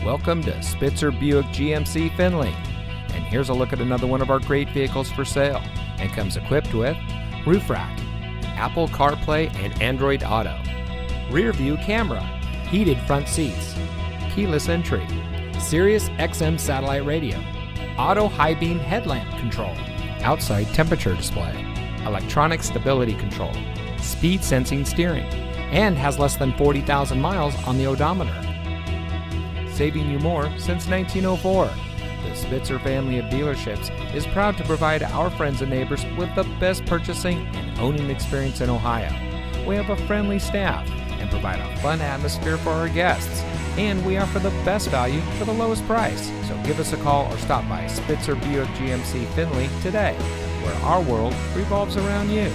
Welcome to Spitzer Buick GMC Findlay. And here's a look at another one of our great vehicles for sale, and comes equipped with roof rack, Apple CarPlay and Android Auto, rear view camera, heated front seats, keyless entry, Sirius XM satellite radio, auto high beam headlamp control, outside temperature display, electronic stability control, speed sensing steering, and has less than 40,000 miles on the odometer. Saving you more since 1904. The Spitzer family of dealerships is proud to provide our friends and neighbors with the best purchasing and owning experience in Ohio. We have a friendly staff and provide a fun atmosphere for our guests, and we offer the best value for the lowest price. So give us a call or stop by Spitzer Buick GMC Findlay today, where our world revolves around you.